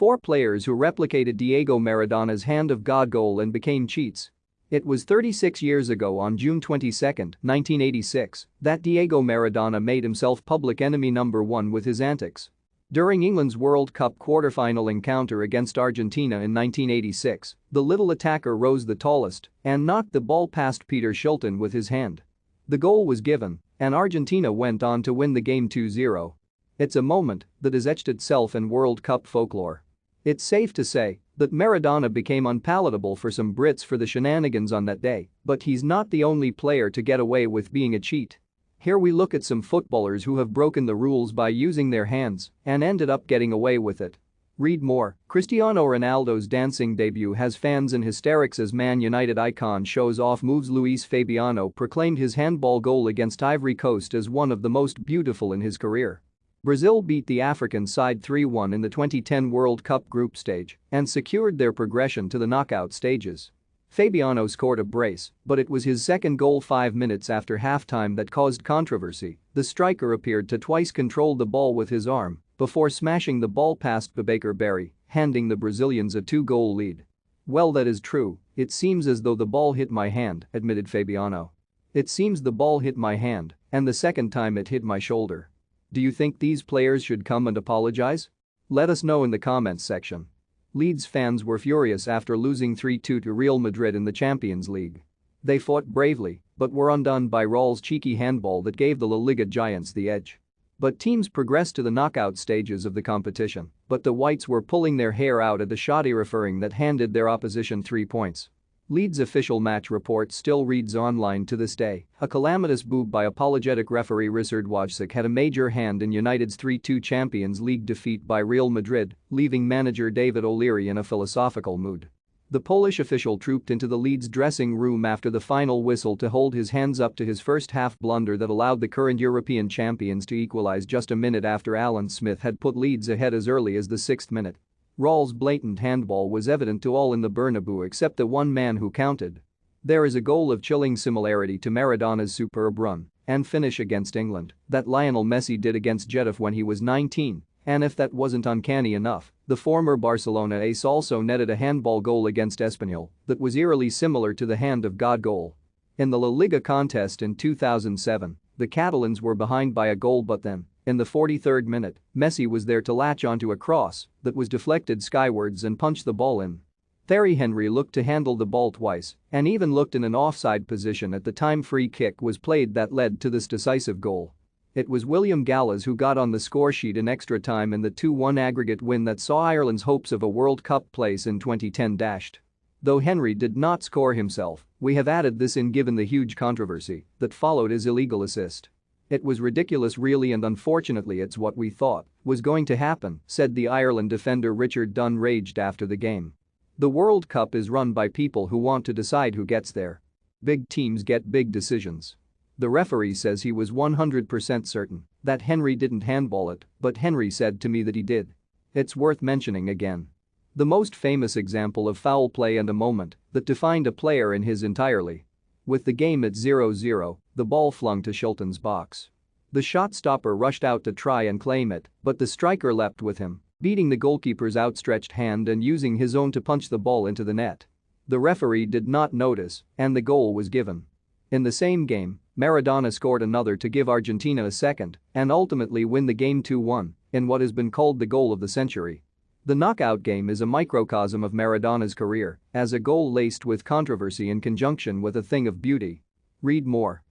4 players who replicated Diego Maradona's hand of God goal and became cheats. It was 36 years ago on June 22, 1986, that Diego Maradona made himself public enemy number 1 with his antics. During England's World Cup quarter-final encounter against Argentina in 1986, the little attacker rose the tallest and knocked the ball past Peter Shilton with his hand. The goal was given, and Argentina went on to win the game 2-0. It's a moment that has etched itself in World Cup folklore. It's safe to say that Maradona became unpalatable for some Brits for the shenanigans on that day, but he's not the only player to get away with being a cheat. Here we look at some footballers who have broken the rules by using their hands and ended up getting away with it. Read more. Cristiano Ronaldo's dancing debut has fans in hysterics as Man United icon shows off moves. Luis Fabiano proclaimed his handball goal against Ivory Coast as one of the most beautiful in his career. Brazil beat the African side 3-1 in the 2010 World Cup group stage and secured their progression to the knockout stages. Fabiano scored a brace, but it was his second goal 5 minutes after halftime that caused controversy. The striker appeared to twice control the ball with his arm before smashing the ball past Babacar Berry, handing the Brazilians a 2-goal lead. "Well, that is true, it seems as though the ball hit my hand," admitted Fabiano. "It seems the ball hit my hand, and the second time it hit my shoulder. Do you think these players should come and apologize? Let us know in the comments section." Leeds fans were furious after losing 3-2 to Real Madrid in the Champions League. They fought bravely but were undone by Real's cheeky handball that gave the La Liga giants the edge. But teams progressed to the knockout stages of the competition, but the Whites were pulling their hair out at the shoddy refereeing that handed their opposition 3 points. Leeds' official match report still reads online to this day, "A calamitous boob by apologetic referee Ryszard Wojciech had a major hand in United's 3-2 Champions League defeat by Real Madrid, leaving manager David O'Leary in a philosophical mood." The Polish official trooped into the Leeds dressing room after the final whistle to hold his hands up to his first-half blunder that allowed the current European champions to equalize just a minute after Alan Smith had put Leeds ahead as early as the 6th minute. Real's blatant handball was evident to all in the Bernabeu except the one man who counted. There is a goal of chilling similarity to Maradona's superb run and finish against England that Lionel Messi did against Getafe when he was 19, and if that wasn't uncanny enough, the former Barcelona ace also netted a handball goal against Espanyol that was eerily similar to the hand of God goal. In the La Liga contest in 2007, the Catalans were behind by a goal, but then, in the 43rd minute, Messi was there to latch onto a cross that was deflected skywards and punch the ball in. Thierry Henry looked to handle the ball twice and even looked in an offside position at the time free kick was played that led to this decisive goal. It was William Gallas who got on the scoresheet in extra time in the 2-1 aggregate win that saw Ireland's hopes of a World Cup place in 2010 dashed. Though Henry did not score himself, we have added this in given the huge controversy that followed his illegal assist. "It was ridiculous really, and unfortunately it's what we thought was going to happen," said the Ireland defender Richard Dunne raged after the game. "The World Cup is run by people who want to decide who gets there. Big teams get big decisions." The referee says he was 100% certain that Henry didn't handball it, but Henry said to me that he did. It's worth mentioning again. The most famous example of foul play and a moment that defined a player in his entirely. With the game at 0-0, the ball flung to Shilton's box. The shot stopper rushed out to try and claim it, but the striker leapt with him, beating the goalkeeper's outstretched hand and using his own to punch the ball into the net. The referee did not notice, and the goal was given. In the same game, Maradona scored another to give Argentina a second and ultimately win the game 2-1 in what has been called the goal of the century. The knockout game is a microcosm of Maradona's career as a goal laced with controversy in conjunction with a thing of beauty. Read more.